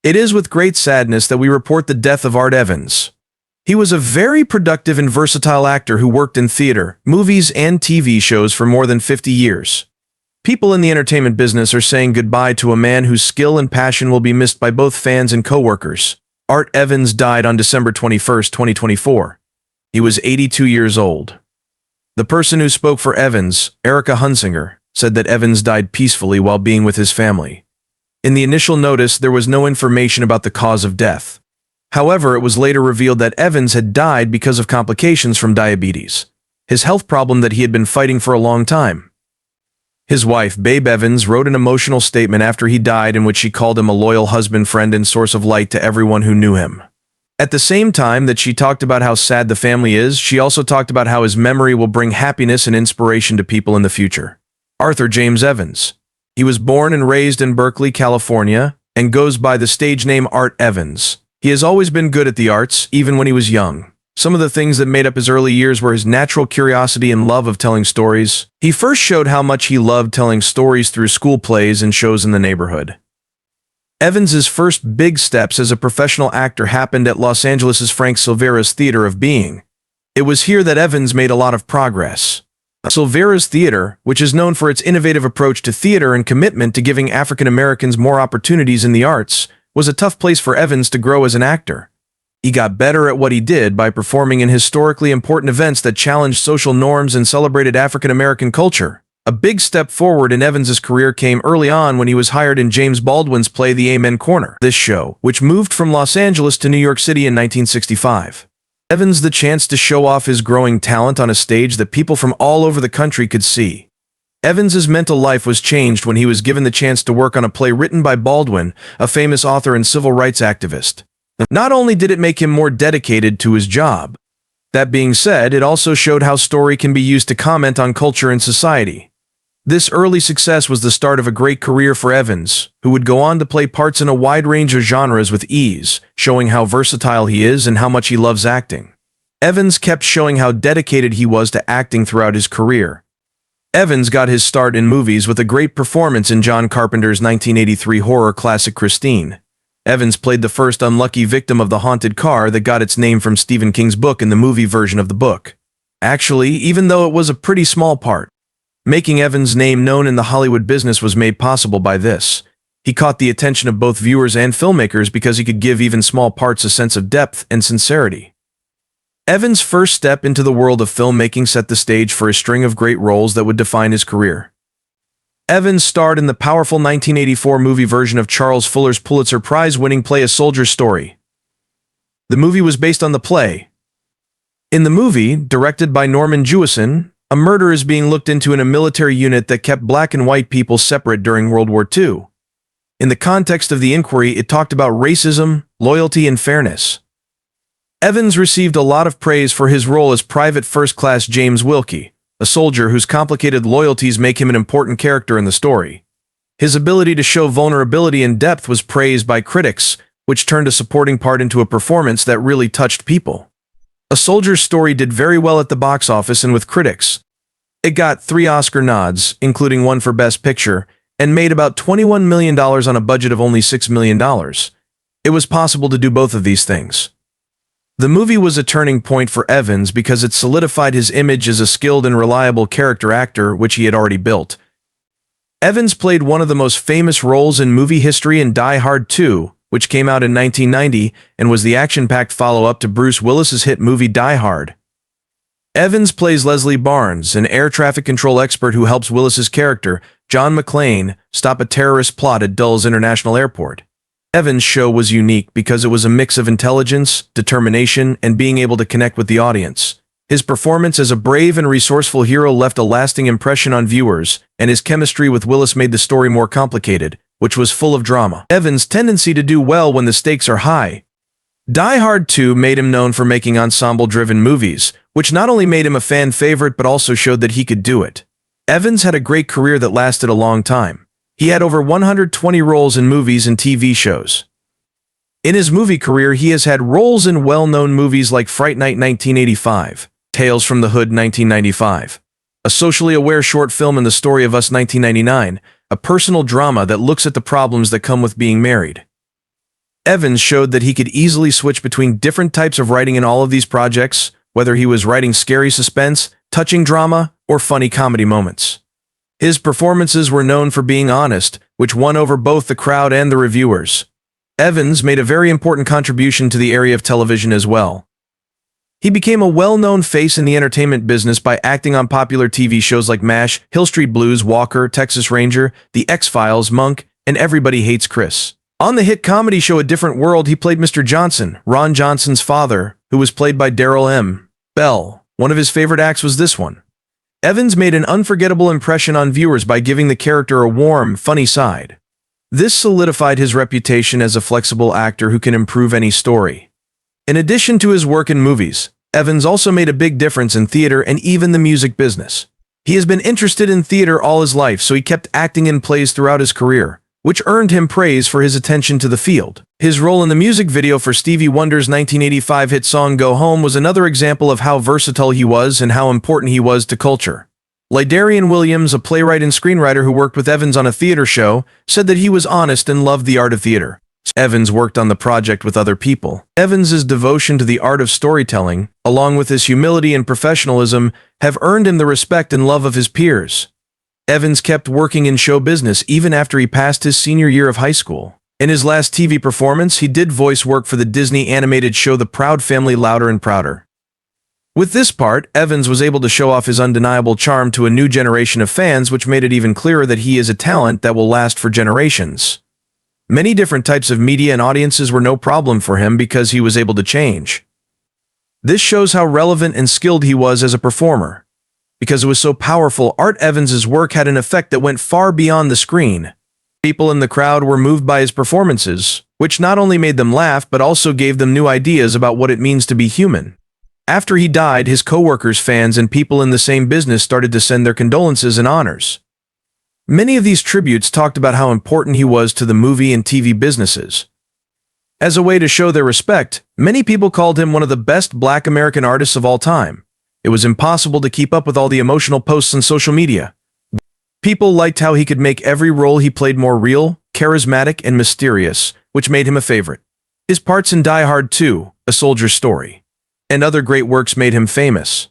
It is with great sadness that we report the death of Art Evans. He was a very productive and versatile actor who worked in theater, movies, and TV shows for more than 50 years. People in the entertainment business are saying goodbye to a man whose skill and passion will be missed by both fans and co-workers. Art Evans died on December 21, 2024. He was 82 years old. The person who spoke for Evans, Erica Hunsinger, said that Evans died peacefully while being with his family. In the initial notice, there was no information about the cause of death. However, it was later revealed that Evans had died because of complications from diabetes, his health problem that he had been fighting for a long time. His wife, Babe Evans, wrote an emotional statement after he died in which she called him a loyal husband, friend, and source of light to everyone who knew him. At the same time that she talked about how sad the family is, she also talked about how his memory will bring happiness and inspiration to people in the future. Arthur James Evans. He was born and raised in Berkeley, California, and goes by the stage name Art Evans. He has always been good at the arts, even when he was young. Some of the things that made up his early years were his natural curiosity and love of telling stories. He first showed how much he loved telling stories through school plays and shows in the neighborhood. Evans's first big steps as a professional actor happened at Los Angeles' Frank Silvera's Theater of Being. It was here that Evans made a lot of progress. Silvera's Theater, which is known for its innovative approach to theater and commitment to giving African Americans more opportunities in the arts, was a tough place for Evans to grow as an actor. He got better at what he did by performing in historically important events that challenged social norms and celebrated African American culture. A big step forward in Evans's career came early on when he was hired in James Baldwin's play The Amen Corner. This show, which moved from Los Angeles to New York City in 1965. Evans the chance to show off his growing talent on a stage that people from all over the country could see. Evans's mental life was changed when he was given the chance to work on a play written by Baldwin, a famous author and civil rights activist. Not only did it make him more dedicated to his job, that being said, it also showed how story can be used to comment on culture and society. This early success was the start of a great career for Evans, who would go on to play parts in a wide range of genres with ease, showing how versatile he is and how much he loves acting. Evans kept showing how dedicated he was to acting throughout his career. Evans got his start in movies with a great performance in John Carpenter's 1983 horror classic Christine. Evans played the first unlucky victim of the haunted car that got its name from Stephen King's book in the movie version of the book. Actually, even though it was a pretty small part, making Evans' name known in the Hollywood business was made possible by this. He caught the attention of both viewers and filmmakers because he could give even small parts a sense of depth and sincerity. Evans' first step into the world of filmmaking set the stage for a string of great roles that would define his career. Evans starred in the powerful 1984 movie version of Charles Fuller's Pulitzer Prize-winning play A Soldier's Story. The movie was based on the play. In the movie, directed by Norman Jewison, a murder is being looked into in a military unit that kept black and white people separate during World War II. In the context of the inquiry, it talked about racism, loyalty, and fairness. Evans received a lot of praise for his role as Private First Class James Wilkie, a soldier whose complicated loyalties make him an important character in the story. His ability to show vulnerability and depth was praised by critics, which turned a supporting part into a performance that really touched people. A Soldier's Story did very well at the box office and with critics. It got 3 Oscar nods, including one for Best Picture, and made about $21 million on a budget of only $6 million. It was possible to do both of these things. The movie was a turning point for Evans because it solidified his image as a skilled and reliable character actor, which he had already built. Evans played one of the most famous roles in movie history in Die Hard 2, which came out in 1990 and was the action-packed follow-up to Bruce Willis's hit movie Die Hard. Evans plays Leslie Barnes, an air traffic control expert who helps Willis's character, John McClane, stop a terrorist plot at Dulles International Airport. Evans' show was unique because it was a mix of intelligence, determination, and being able to connect with the audience. His performance as a brave and resourceful hero left a lasting impression on viewers, and his chemistry with Willis made the story more complicated, which was full of drama. Evans' tendency to do well when the stakes are high. Die Hard 2 made him known for making ensemble-driven movies, which not only made him a fan favorite but also showed that he could do it. Evans had a great career that lasted a long time. He had over 120 roles in movies and TV shows. In his movie career, he has had roles in well-known movies like Fright Night 1985, Tales from the Hood 1995, a socially aware short film in The Story of Us 1999, a personal drama that looks at the problems that come with being married. Evans showed that he could easily switch between different types of writing in all of these projects, whether he was writing scary suspense, touching drama, or funny comedy moments. His performances were known for being honest, which won over both the crowd and the reviewers. Evans made a very important contribution to the area of television as well. He became a well-known face in the entertainment business by acting on popular TV shows like MASH, Hill Street Blues, Walker, Texas Ranger, The X-Files, Monk, and Everybody Hates Chris. On the hit comedy show A Different World, he played Mr. Johnson, Ron Johnson's father, who was played by Darrell M. Bell. One of his favorite acts was this one. Evans made an unforgettable impression on viewers by giving the character a warm, funny side. This solidified his reputation as a flexible actor who can improve any story. In addition to his work in movies, Evans also made a big difference in theater and even the music business. He has been interested in theater all his life, so he kept acting in plays throughout his career, which earned him praise for his attention to the field. His role in the music video for Stevie Wonder's 1985 hit song Go Home was another example of how versatile he was and how important he was to culture. Lydarian Williams, a playwright and screenwriter who worked with Evans on a theater show, said that he was honest and loved the art of theater. Evans worked on the project with other people. Evans's devotion to the art of storytelling, along with his humility and professionalism, have earned him the respect and love of his peers. Evans kept working in show business even after he passed his senior year of high school. In his last TV performance, he did voice work for the Disney animated show The Proud Family Louder and Prouder. With this part, Evans was able to show off his undeniable charm to a new generation of fans, which made it even clearer that he is a talent that will last for generations. Many different types of media and audiences were no problem for him because he was able to change. This shows how relevant and skilled he was as a performer. Because it was so powerful, Art Evans's work had an effect that went far beyond the screen. People in the crowd were moved by his performances, which not only made them laugh but also gave them new ideas about what it means to be human. After he died, his co-workers, fans, and people in the same business started to send their condolences and honors. Many of these tributes talked about how important he was to the movie and TV businesses. As a way to show their respect, many people called him one of the best Black American artists of all time. It was impossible to keep up with all the emotional posts on social media. People liked how he could make every role he played more real, charismatic, and mysterious, which made him a favorite. His parts in Die Hard 2, A Soldier's Story, and other great works made him famous.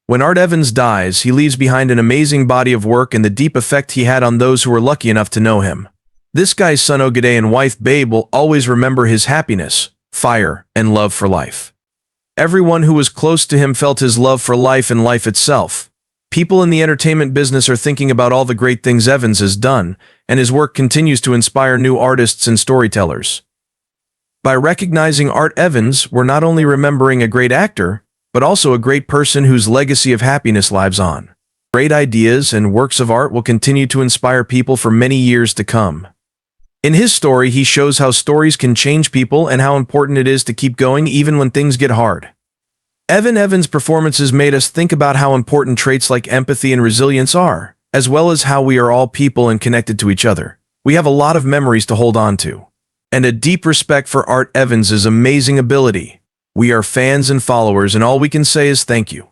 When Art Evans dies, he leaves behind an amazing body of work and the deep effect he had on those who were lucky enough to know him. This guy's son Ogade and wife Babe will always remember his happiness, fire, and love for life. Everyone who was close to him felt his love for life and life itself. People in the entertainment business are thinking about all the great things Evans has done, and his work continues to inspire new artists and storytellers. By recognizing Art Evans, we're not only remembering a great actor, but also a great person whose legacy of happiness lives on. Great ideas and works of art will continue to inspire people for many years to come. In his story, he shows how stories can change people and how important it is to keep going even when things get hard. Evans' performances made us think about how important traits like empathy and resilience are, as well as how we are all people and connected to each other. We have a lot of memories to hold on to, and a deep respect for Art Evans's amazing ability. We are fans and followers, and all we can say is thank you.